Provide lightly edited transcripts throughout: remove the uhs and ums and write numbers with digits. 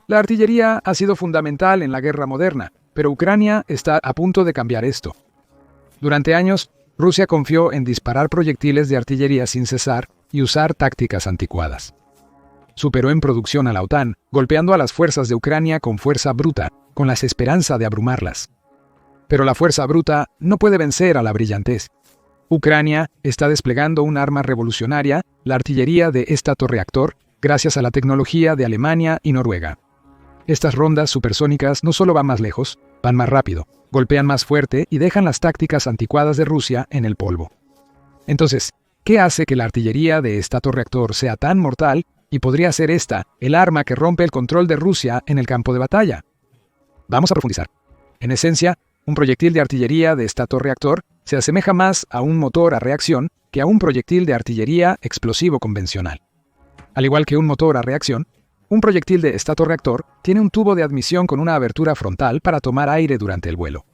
La artillería ha sido fundamental en la guerra moderna, pero Ucrania está a punto de cambiar esto. Durante años, Rusia confió en disparar proyectiles de artillería sin cesar y usar tácticas anticuadas. Superó en producción a la OTAN, golpeando a las fuerzas de Ucrania con fuerza bruta, con la esperanza de abrumarlas. Pero la fuerza bruta no puede vencer a la brillantez. Ucrania está desplegando un arma revolucionaria, la artillería de estatorreactor, gracias a la tecnología de Alemania y Noruega. Estas rondas supersónicas no solo van más lejos, van más rápido, golpean más fuerte y dejan las tácticas anticuadas de Rusia en el polvo. Entonces, ¿qué hace que la artillería de estatorreactor sea tan mortal y podría ser esta el arma que rompe el control de Rusia en el campo de batalla? Vamos a profundizar. En esencia, un proyectil de artillería de estatorreactor se asemeja más a un motor a reacción que a un proyectil de artillería explosivo convencional. Al igual que un motor a reacción, un proyectil de estatorreactor tiene un tubo de admisión con una abertura frontal para tomar aire durante el vuelo.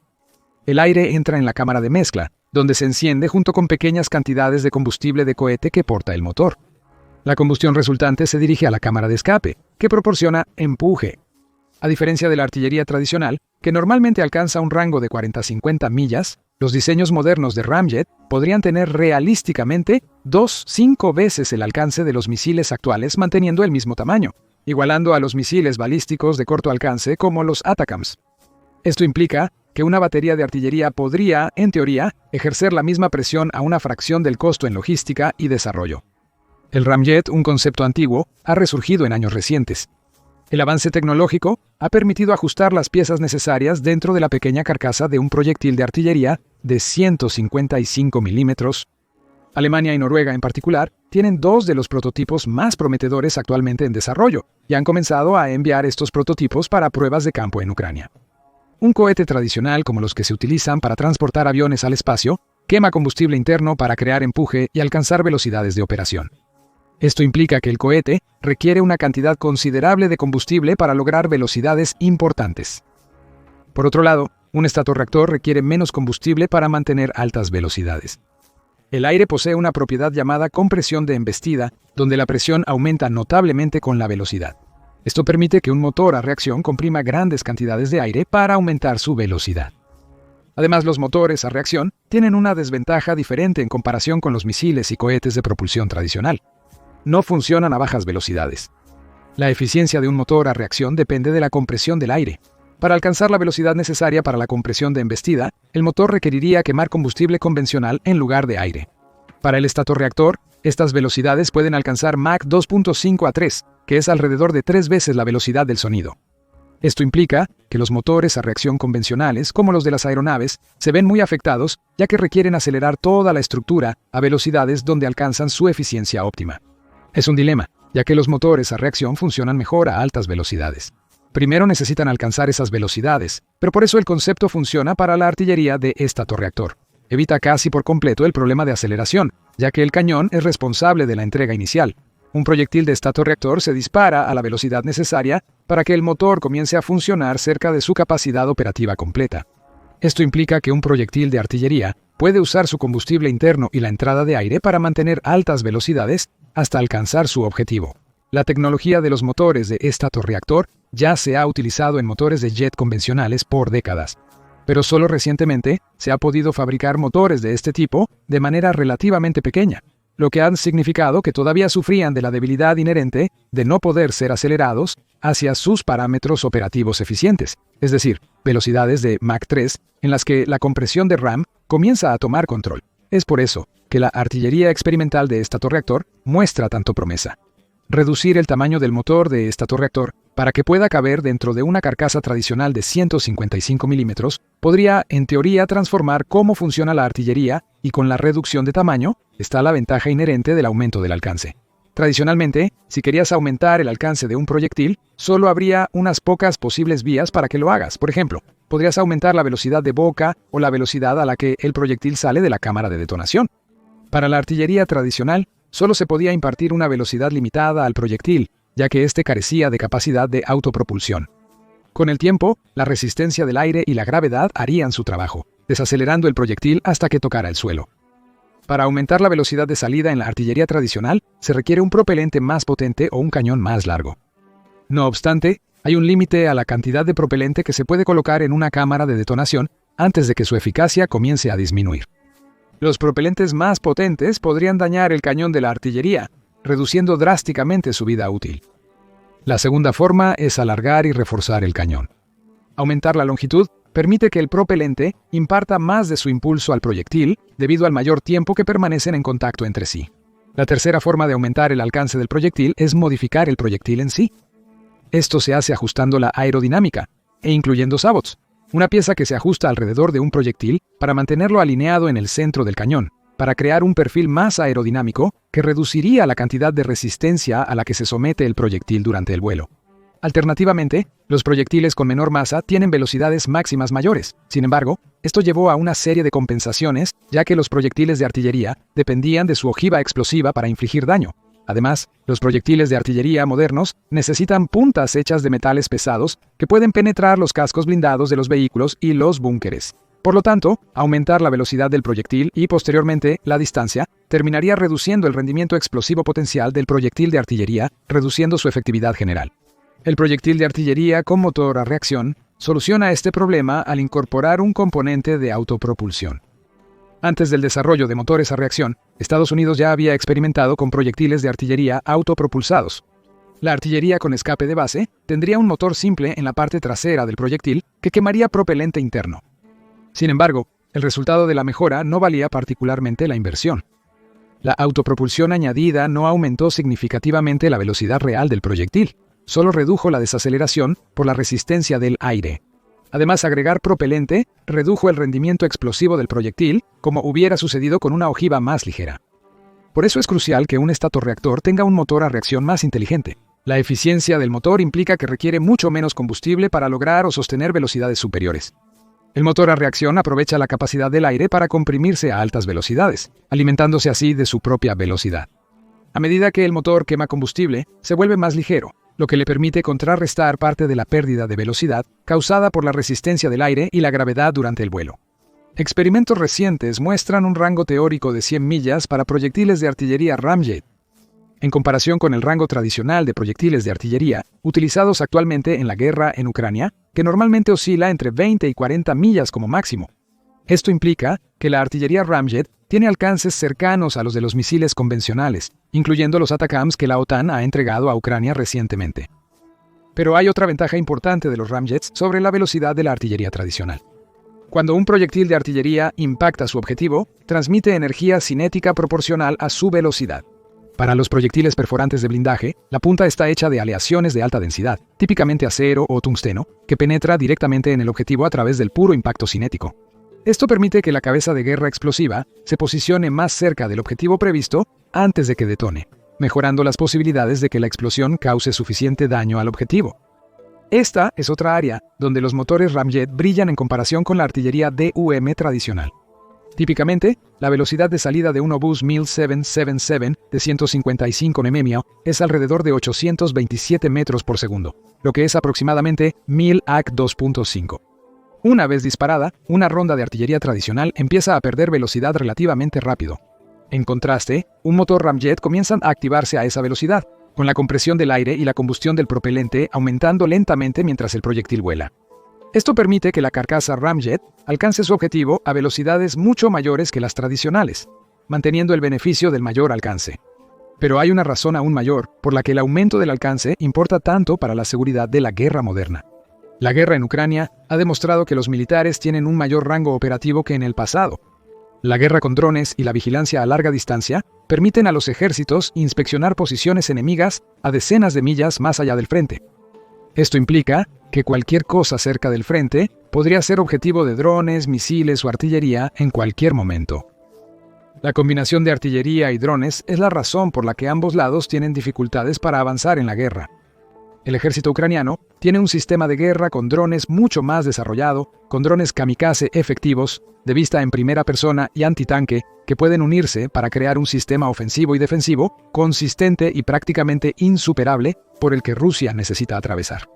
El aire entra en la cámara de mezcla, donde se enciende junto con pequeñas cantidades de combustible de cohete que porta el motor. La combustión resultante se dirige a la cámara de escape, que proporciona empuje. A diferencia de la artillería tradicional, que normalmente alcanza un rango de 40-50 millas, los diseños modernos de Ramjet podrían tener realísticamente 2-5 veces el alcance de los misiles actuales manteniendo el mismo tamaño, igualando a los misiles balísticos de corto alcance como los ATACMS. Esto implica que una batería de artillería podría, en teoría, ejercer la misma presión a una fracción del costo en logística y desarrollo. El Ramjet, un concepto antiguo, ha resurgido en años recientes. El avance tecnológico ha permitido ajustar las piezas necesarias dentro de la pequeña carcasa de un proyectil de artillería de 155 milímetros. Alemania y Noruega en particular tienen dos de los prototipos más prometedores actualmente en desarrollo y han comenzado a enviar estos prototipos para pruebas de campo en Ucrania. Un cohete tradicional como los que se utilizan para transportar aviones al espacio quema combustible interno para crear empuje y alcanzar velocidades de operación. Esto implica que el cohete requiere una cantidad considerable de combustible para lograr velocidades importantes. Por otro lado, un estatorreactor requiere menos combustible para mantener altas velocidades. El aire posee una propiedad llamada compresión de embestida, donde la presión aumenta notablemente con la velocidad. Esto permite que un motor a reacción comprima grandes cantidades de aire para aumentar su velocidad. Además, los motores a reacción tienen una desventaja diferente en comparación con los misiles y cohetes de propulsión tradicional. No funcionan a bajas velocidades. La eficiencia de un motor a reacción depende de la compresión del aire. Para alcanzar la velocidad necesaria para la compresión de embestida, el motor requeriría quemar combustible convencional en lugar de aire. Para el estatorreactor, estas velocidades pueden alcanzar Mach 2.5 a 3, que es alrededor de 3 veces la velocidad del sonido. Esto implica que los motores a reacción convencionales, como los de las aeronaves, se ven muy afectados ya que requieren acelerar toda la estructura a velocidades donde alcanzan su eficiencia óptima. Es un dilema, ya que los motores a reacción funcionan mejor a altas velocidades. Primero necesitan alcanzar esas velocidades, pero por eso el concepto funciona para la artillería de estatorreactor. Evita casi por completo el problema de aceleración, ya que el cañón es responsable de la entrega inicial. Un proyectil de estatorreactor se dispara a la velocidad necesaria para que el motor comience a funcionar cerca de su capacidad operativa completa. Esto implica que un proyectil de artillería puede usar su combustible interno y la entrada de aire para mantener altas velocidades hasta alcanzar su objetivo. La tecnología de los motores de estatorreactor ya se ha utilizado en motores de jet convencionales por décadas, pero solo recientemente se ha podido fabricar motores de este tipo de manera relativamente pequeña, lo que ha significado que todavía sufrían de la debilidad inherente de no poder ser acelerados hacia sus parámetros operativos eficientes, es decir, velocidades de Mach 3 en las que la compresión de RAM comienza a tomar control. Es por eso que la artillería experimental de estatorreactor muestra tanto promesa. Reducir el tamaño del motor de estatorreactor para que pueda caber dentro de una carcasa tradicional de 155 milímetros podría, en teoría, transformar cómo funciona la artillería y con la reducción de tamaño está la ventaja inherente del aumento del alcance. Tradicionalmente, si querías aumentar el alcance de un proyectil, solo habría unas pocas posibles vías para que lo hagas. Por ejemplo, podrías aumentar la velocidad de boca o la velocidad a la que el proyectil sale de la cámara de detonación. Para la artillería tradicional, solo se podía impartir una velocidad limitada al proyectil, ya que éste carecía de capacidad de autopropulsión. Con el tiempo, la resistencia del aire y la gravedad harían su trabajo, desacelerando el proyectil hasta que tocara el suelo. Para aumentar la velocidad de salida en la artillería tradicional, se requiere un propelente más potente o un cañón más largo. No obstante, Hay un límite a la cantidad de propelente que se puede colocar en una cámara de detonación antes de que su eficacia comience a disminuir. Los propelentes más potentes podrían dañar el cañón de la artillería, reduciendo drásticamente su vida útil. La segunda forma es alargar y reforzar el cañón. Aumentar la longitud permite que el propelente imparta más de su impulso al proyectil debido al mayor tiempo que permanecen en contacto entre sí. La tercera forma de aumentar el alcance del proyectil es modificar el proyectil en sí. Esto se hace ajustando la aerodinámica e incluyendo sabots, una pieza que se ajusta alrededor de un proyectil para mantenerlo alineado en el centro del cañón, para crear un perfil más aerodinámico que reduciría la cantidad de resistencia a la que se somete el proyectil durante el vuelo. Alternativamente, los proyectiles con menor masa tienen velocidades máximas mayores. Sin embargo, esto llevó a una serie de compensaciones, ya que los proyectiles de artillería dependían de su ojiva explosiva para infligir daño. Además, los proyectiles de artillería modernos necesitan puntas hechas de metales pesados que pueden penetrar los cascos blindados de los vehículos y los búnkeres. Por lo tanto, aumentar la velocidad del proyectil y, posteriormente, la distancia, terminaría reduciendo el rendimiento explosivo potencial del proyectil de artillería, reduciendo su efectividad general. El proyectil de artillería con motor a reacción soluciona este problema al incorporar un componente de autopropulsión. Antes del desarrollo de motores a reacción, Estados Unidos ya había experimentado con proyectiles de artillería autopropulsados. La artillería con escape de base tendría un motor simple en la parte trasera del proyectil que quemaría propelente interno. Sin embargo, el resultado de la mejora no valía particularmente la inversión. La autopropulsión añadida no aumentó significativamente la velocidad real del proyectil, solo redujo la desaceleración por la resistencia del aire. Además, agregar propelente redujo el rendimiento explosivo del proyectil, como hubiera sucedido con una ojiva más ligera. Por eso es crucial que un estatorreactor tenga un motor a reacción más inteligente. La eficiencia del motor implica que requiere mucho menos combustible para lograr o sostener velocidades superiores. El motor a reacción aprovecha la capacidad del aire para comprimirse a altas velocidades, alimentándose así de su propia velocidad. A medida que el motor quema combustible, se vuelve más ligero, lo que le permite contrarrestar parte de la pérdida de velocidad causada por la resistencia del aire y la gravedad durante el vuelo. Experimentos recientes muestran un rango teórico de 100 millas para proyectiles de artillería ramjet, en comparación con el rango tradicional de proyectiles de artillería utilizados actualmente en la guerra en Ucrania, que normalmente oscila entre 20 y 40 millas como máximo. Esto implica que la artillería ramjet tiene alcances cercanos a los de los misiles convencionales, incluyendo los ATACMS que la OTAN ha entregado a Ucrania recientemente. Pero hay otra ventaja importante de los ramjets sobre la velocidad de la artillería tradicional. Cuando un proyectil de artillería impacta su objetivo, transmite energía cinética proporcional a su velocidad. Para los proyectiles perforantes de blindaje, la punta está hecha de aleaciones de alta densidad, típicamente acero o tungsteno, que penetra directamente en el objetivo a través del puro impacto cinético. Esto permite que la cabeza de guerra explosiva se posicione más cerca del objetivo previsto antes de que detone, mejorando las posibilidades de que la explosión cause suficiente daño al objetivo. Esta es otra área donde los motores ramjet brillan en comparación con la artillería DUM tradicional. Típicamente, la velocidad de salida de un obús 1777 de 155 mm es alrededor de 827 metros por segundo, lo que es aproximadamente 1000 AC 2.5. Una vez disparada, una ronda de artillería tradicional empieza a perder velocidad relativamente rápido. En contraste, un motor ramjet comienza a activarse a esa velocidad, con la compresión del aire y la combustión del propelente aumentando lentamente mientras el proyectil vuela. Esto permite que la carcasa ramjet alcance su objetivo a velocidades mucho mayores que las tradicionales, manteniendo el beneficio del mayor alcance. Pero hay una razón aún mayor por la que el aumento del alcance importa tanto para la seguridad de la guerra moderna. La guerra en Ucrania ha demostrado que los militares tienen un mayor rango operativo que en el pasado. La guerra con drones y la vigilancia a larga distancia permiten a los ejércitos inspeccionar posiciones enemigas a decenas de millas más allá del frente. Esto implica que cualquier cosa cerca del frente podría ser objetivo de drones, misiles o artillería en cualquier momento. La combinación de artillería y drones es la razón por la que ambos lados tienen dificultades para avanzar en la guerra. El ejército ucraniano tiene un sistema de guerra con drones mucho más desarrollado, con drones kamikaze efectivos, de vista en primera persona y antitanque, que pueden unirse para crear un sistema ofensivo y defensivo consistente y prácticamente insuperable por el que Rusia necesita atravesar.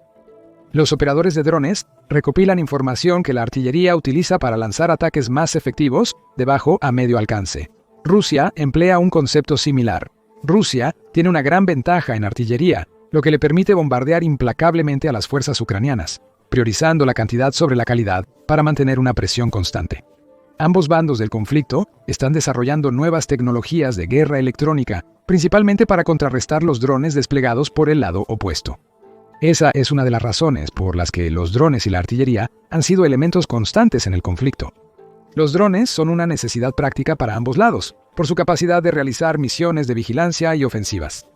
Los operadores de drones recopilan información que la artillería utiliza para lanzar ataques más efectivos de bajo a medio alcance. Rusia emplea un concepto similar. Rusia tiene una gran ventaja en artillería, lo que le permite bombardear implacablemente a las fuerzas ucranianas, priorizando la cantidad sobre la calidad para mantener una presión constante. Ambos bandos del conflicto están desarrollando nuevas tecnologías de guerra electrónica, principalmente para contrarrestar los drones desplegados por el lado opuesto. Esa es una de las razones por las que los drones y la artillería han sido elementos constantes en el conflicto. Los drones son una necesidad práctica para ambos lados, por su capacidad de realizar misiones de vigilancia y ofensivas.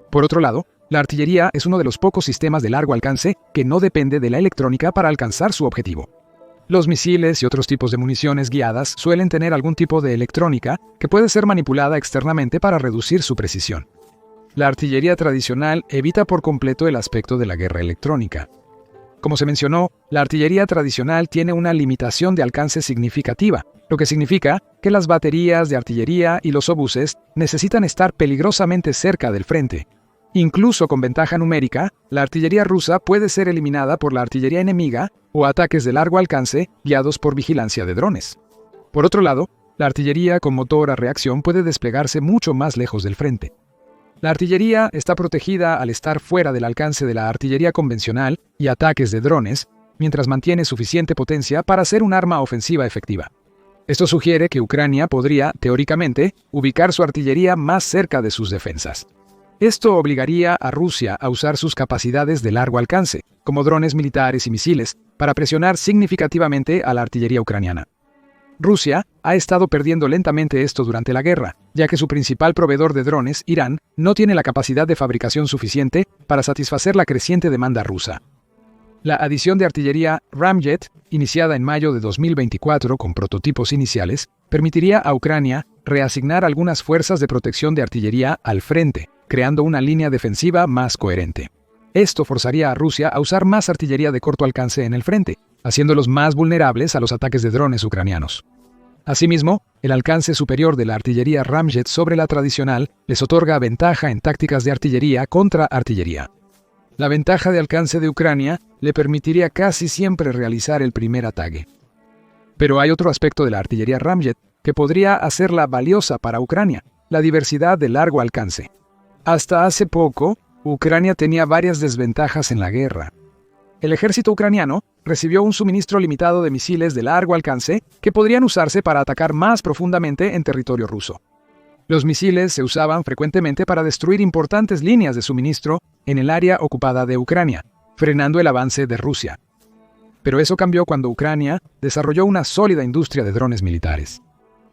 Por otro lado, la artillería es uno de los pocos sistemas de largo alcance que no depende de la electrónica para alcanzar su objetivo. Los misiles y otros tipos de municiones guiadas suelen tener algún tipo de electrónica que puede ser manipulada externamente para reducir su precisión. La artillería tradicional evita por completo el aspecto de la guerra electrónica. Como se mencionó, la artillería tradicional tiene una limitación de alcance significativa, lo que significa que las baterías de artillería y los obuses necesitan estar peligrosamente cerca del frente. Incluso con ventaja numérica, la artillería rusa puede ser eliminada por la artillería enemiga o ataques de largo alcance guiados por vigilancia de drones. Por otro lado, la artillería con motor a reacción puede desplegarse mucho más lejos del frente. La artillería está protegida al estar fuera del alcance de la artillería convencional y ataques de drones, mientras mantiene suficiente potencia para ser un arma ofensiva efectiva. Esto sugiere que Ucrania podría, teóricamente, ubicar su artillería más cerca de sus defensas. Esto obligaría a Rusia a usar sus capacidades de largo alcance, como drones militares y misiles, para presionar significativamente a la artillería ucraniana. Rusia ha estado perdiendo lentamente esto durante la guerra, ya que su principal proveedor de drones, Irán, no tiene la capacidad de fabricación suficiente para satisfacer la creciente demanda rusa. La adición de artillería Ramjet, iniciada en mayo de 2024 con prototipos iniciales, permitiría a Ucrania reasignar algunas fuerzas de protección de artillería al frente, creando una línea defensiva más coherente. Esto forzaría a Rusia a usar más artillería de corto alcance en el frente, haciéndolos más vulnerables a los ataques de drones ucranianos. Asimismo, el alcance superior de la artillería Ramjet sobre la tradicional les otorga ventaja en tácticas de artillería contra artillería. La ventaja de alcance de Ucrania le permitiría casi siempre realizar el primer ataque. Pero hay otro aspecto de la artillería Ramjet que podría hacerla valiosa para Ucrania: la diversidad de largo alcance. Hasta hace poco, Ucrania tenía varias desventajas en la guerra. El ejército ucraniano recibió un suministro limitado de misiles de largo alcance que podrían usarse para atacar más profundamente en territorio ruso. Los misiles se usaban frecuentemente para destruir importantes líneas de suministro en el área ocupada de Ucrania, frenando el avance de Rusia. Pero eso cambió cuando Ucrania desarrolló una sólida industria de drones militares.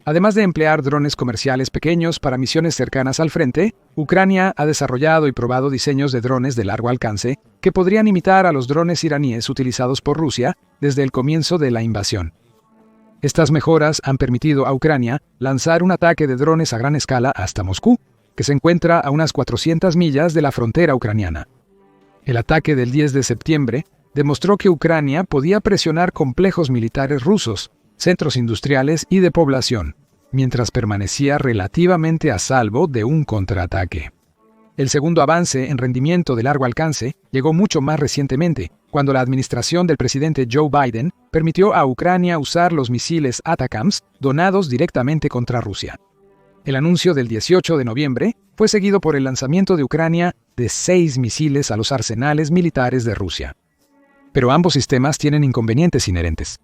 Además de emplear drones comerciales pequeños para misiones cercanas al frente, Ucrania ha desarrollado y probado diseños de drones de largo alcance que podrían imitar a los drones iraníes utilizados por Rusia desde el comienzo de la invasión. Estas mejoras han permitido a Ucrania lanzar un ataque de drones a gran escala hasta Moscú, que se encuentra a unas 400 millas de la frontera ucraniana. El ataque del 10 de septiembre demostró que Ucrania podía presionar complejos militares rusos, centros industriales y de población, mientras permanecía relativamente a salvo de un contraataque. El segundo avance en rendimiento de largo alcance llegó mucho más recientemente, cuando la administración del presidente Joe Biden permitió a Ucrania usar los misiles ATACMS donados directamente contra Rusia. El anuncio del 18 de noviembre fue seguido por el lanzamiento de Ucrania de 6 misiles a los arsenales militares de Rusia. Pero ambos sistemas tienen inconvenientes inherentes.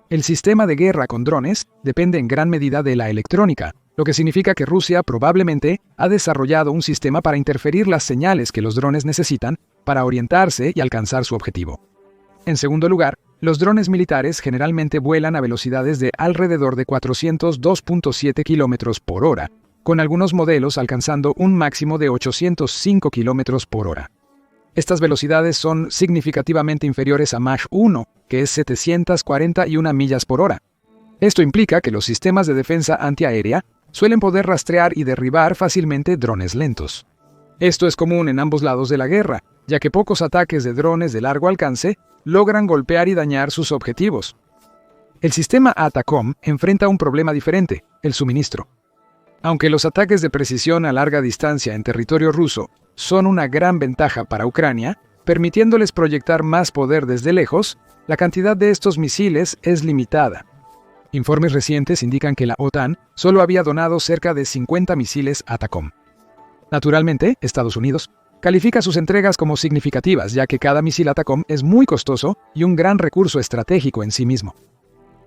El sistema de guerra con drones depende en gran medida de la electrónica, lo que significa que Rusia probablemente ha desarrollado un sistema para interferir las señales que los drones necesitan para orientarse y alcanzar su objetivo. En segundo lugar, los drones militares generalmente vuelan a velocidades de alrededor de 402.7 km por hora, con algunos modelos alcanzando un máximo de 805 km por hora. Estas velocidades son significativamente inferiores a Mach 1, que es 741 millas por hora. Esto implica que los sistemas de defensa antiaérea suelen poder rastrear y derribar fácilmente drones lentos. Esto es común en ambos lados de la guerra, ya que pocos ataques de drones de largo alcance logran golpear y dañar sus objetivos. El sistema ATACMS enfrenta un problema diferente: el suministro. Aunque los ataques de precisión a larga distancia en territorio ruso son una gran ventaja para Ucrania, permitiéndoles proyectar más poder desde lejos, la cantidad de estos misiles es limitada. Informes recientes indican que la OTAN solo había donado cerca de 50 misiles ATACMS. Naturalmente, Estados Unidos, califica sus entregas como significativas, ya que cada misil ATACMS es muy costoso y un gran recurso estratégico en sí mismo.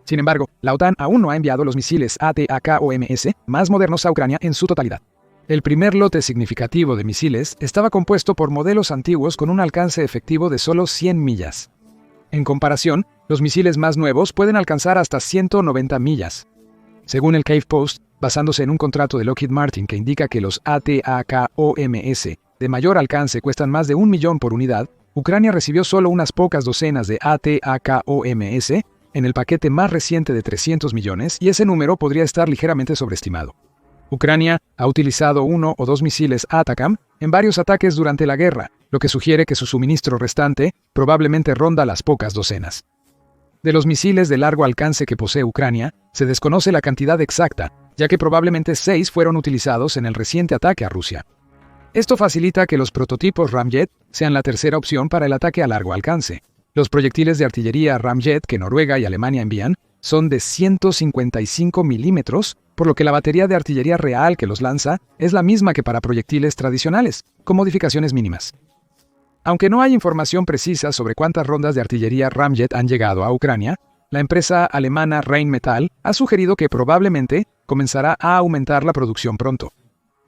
Sin embargo, la OTAN aún no ha enviado los misiles ATACMS más modernos a Ucrania en su totalidad. El primer lote significativo de misiles estaba compuesto por modelos antiguos con un alcance efectivo de solo 100 millas. En comparación, los misiles más nuevos pueden alcanzar hasta 190 millas. Según el Cave Post, basándose en un contrato de Lockheed Martin que indica que los ATACMS de mayor alcance cuestan más de $1 millón por unidad, Ucrania recibió solo unas pocas docenas de ATACMS en el paquete más reciente de 300 millones y ese número podría estar ligeramente sobreestimado. Ucrania ha utilizado 1 o 2 misiles ATACMS en varios ataques durante la guerra, lo que sugiere que su suministro restante probablemente ronda las pocas docenas. De los misiles de largo alcance que posee Ucrania, se desconoce la cantidad exacta, ya que probablemente 6 fueron utilizados en el reciente ataque a Rusia. Esto facilita que los prototipos Ramjet sean la tercera opción para el ataque a largo alcance. Los proyectiles de artillería Ramjet que Noruega y Alemania envían son de 155 milímetros, por lo que la batería de artillería real que los lanza es la misma que para proyectiles tradicionales, con modificaciones mínimas. Aunque no hay información precisa sobre cuántas rondas de artillería Ramjet han llegado a Ucrania, la empresa alemana Rheinmetall ha sugerido que probablemente comenzará a aumentar la producción pronto.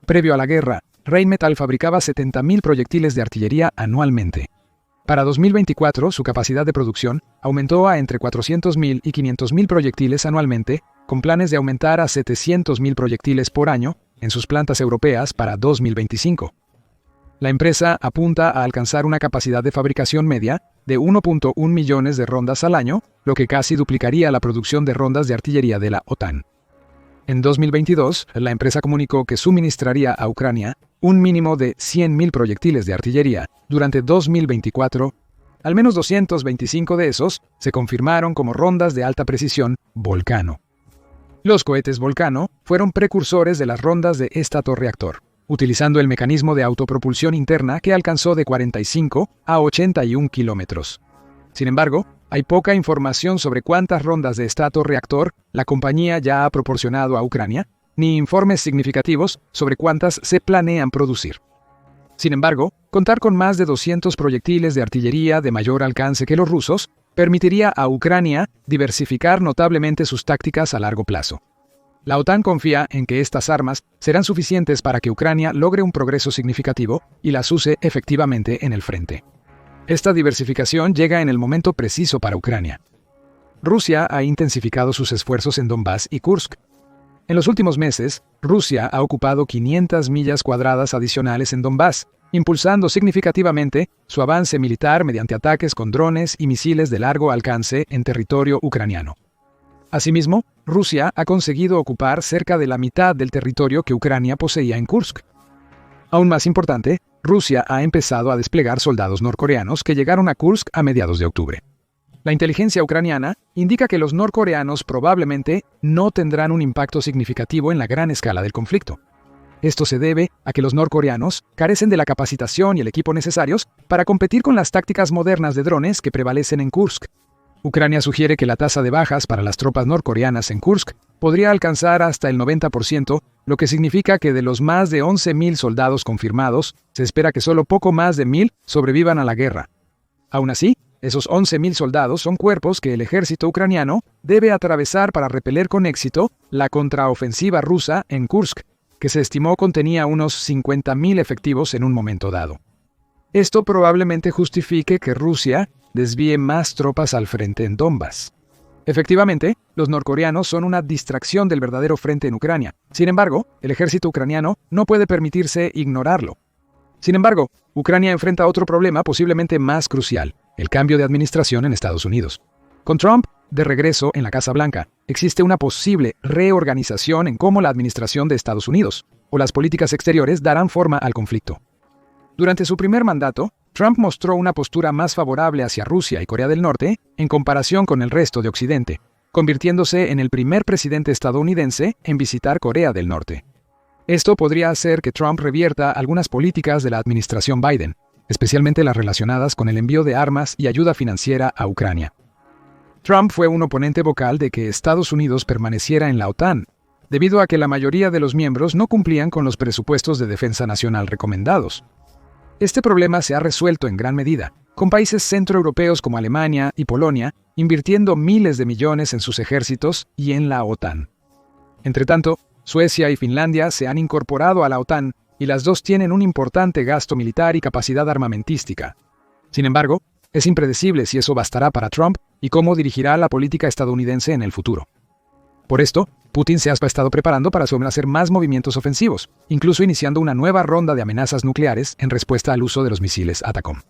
Previo a la guerra, Rheinmetall fabricaba 70.000 proyectiles de artillería anualmente. Para 2024, su capacidad de producción aumentó a entre 400.000 y 500.000 proyectiles anualmente, con planes de aumentar a 700.000 proyectiles por año en sus plantas europeas para 2025. La empresa apunta a alcanzar una capacidad de fabricación media de 1.1 millones de rondas al año, lo que casi duplicaría la producción de rondas de artillería de la OTAN. En 2022, la empresa comunicó que suministraría a Ucrania un mínimo de 100.000 proyectiles de artillería durante 2024. Al menos 225 de esos se confirmaron como rondas de alta precisión Volcano. Los cohetes Volcano fueron precursores de las rondas de estator-reactor, utilizando el mecanismo de autopropulsión interna que alcanzó de 45 a 81 kilómetros. Sin embargo, hay poca información sobre cuántas rondas de estator-reactor la compañía ya ha proporcionado a Ucrania, ni informes significativos sobre cuántas se planean producir. Sin embargo, contar con más de 200 proyectiles de artillería de mayor alcance que los rusos permitiría a Ucrania diversificar notablemente sus tácticas a largo plazo. La OTAN confía en que estas armas serán suficientes para que Ucrania logre un progreso significativo y las use efectivamente en el frente. Esta diversificación llega en el momento preciso para Ucrania. Rusia ha intensificado sus esfuerzos en Donbass y Kursk. En los últimos meses, Rusia ha ocupado 500 millas cuadradas adicionales en Donbass, impulsando significativamente su avance militar mediante ataques con drones y misiles de largo alcance en territorio ucraniano. Asimismo, Rusia ha conseguido ocupar cerca de la mitad del territorio que Ucrania poseía en Kursk. Aún más importante, Rusia ha empezado a desplegar soldados norcoreanos que llegaron a Kursk a mediados de octubre. La inteligencia ucraniana indica que los norcoreanos probablemente no tendrán un impacto significativo en la gran escala del conflicto. Esto se debe a que los norcoreanos carecen de la capacitación y el equipo necesarios para competir con las tácticas modernas de drones que prevalecen en Kursk. Ucrania sugiere que la tasa de bajas para las tropas norcoreanas en Kursk podría alcanzar hasta el 90%, lo que significa que de los más de 11.000 soldados confirmados, se espera que solo poco más de 1.000 sobrevivan a la guerra. Aún así, esos 11.000 soldados son cuerpos que el ejército ucraniano debe atravesar para repeler con éxito la contraofensiva rusa en Kursk, que se estimó contenía unos 50.000 efectivos en un momento dado. Esto probablemente justifique que Rusia desvíe más tropas al frente en Donbass. Efectivamente, los norcoreanos son una distracción del verdadero frente en Ucrania. Sin embargo, el ejército ucraniano no puede permitirse ignorarlo. Sin embargo, Ucrania enfrenta otro problema posiblemente más crucial: el cambio de administración en Estados Unidos. Con Trump de regreso en la Casa Blanca, existe una posible reorganización en cómo la administración de Estados Unidos o las políticas exteriores darán forma al conflicto. Durante su primer mandato, Trump mostró una postura más favorable hacia Rusia y Corea del Norte en comparación con el resto de Occidente, convirtiéndose en el primer presidente estadounidense en visitar Corea del Norte. Esto podría hacer que Trump revierta algunas políticas de la administración Biden, especialmente las relacionadas con el envío de armas y ayuda financiera a Ucrania. Trump fue un oponente vocal de que Estados Unidos permaneciera en la OTAN, debido a que la mayoría de los miembros no cumplían con los presupuestos de defensa nacional recomendados. Este problema se ha resuelto en gran medida, con países centroeuropeos como Alemania y Polonia invirtiendo miles de millones en sus ejércitos y en la OTAN. Entretanto, Suecia y Finlandia se han incorporado a la OTAN y las dos tienen un importante gasto militar y capacidad armamentística. Sin embargo, es impredecible si eso bastará para Trump y cómo dirigirá la política estadounidense en el futuro. Por esto, Putin se ha estado preparando para hacer más movimientos ofensivos, incluso iniciando una nueva ronda de amenazas nucleares en respuesta al uso de los misiles ATACMS.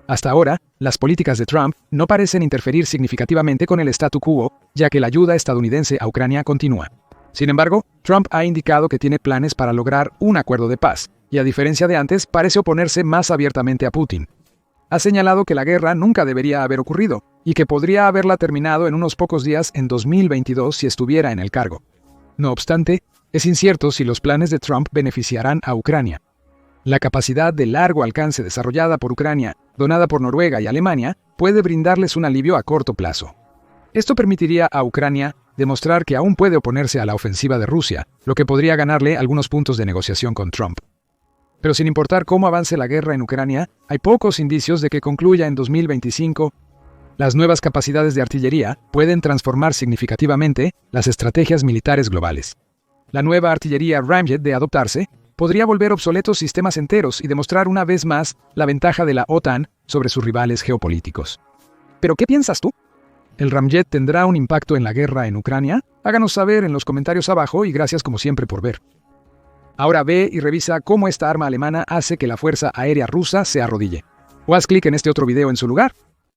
Hasta ahora, las políticas de Trump no parecen interferir significativamente con el statu quo, ya que la ayuda estadounidense a Ucrania continúa. Sin embargo, Trump ha indicado que tiene planes para lograr un acuerdo de paz, y a diferencia de antes, parece oponerse más abiertamente a Putin. Ha señalado que la guerra nunca debería haber ocurrido, y que podría haberla terminado en unos pocos días en 2022 si estuviera en el cargo. No obstante, es incierto si los planes de Trump beneficiarán a Ucrania. La capacidad de largo alcance desarrollada por Ucrania, donada por Noruega y Alemania, puede brindarles un alivio a corto plazo. Esto permitiría a Ucrania demostrar que aún puede oponerse a la ofensiva de Rusia, lo que podría ganarle algunos puntos de negociación con Trump. Pero sin importar cómo avance la guerra en Ucrania, hay pocos indicios de que concluya en 2025. Las nuevas capacidades de artillería pueden transformar significativamente las estrategias militares globales. La nueva artillería Ramjet de adoptarse podría volver obsoletos sistemas enteros y demostrar una vez más la ventaja de la OTAN sobre sus rivales geopolíticos. ¿Pero qué piensas tú? ¿El Ramjet tendrá un impacto en la guerra en Ucrania? Háganos saber en los comentarios abajo y gracias como siempre por ver. Ahora ve y revisa cómo esta arma alemana hace que la fuerza aérea rusa se arrodille. O haz clic en este otro video en su lugar.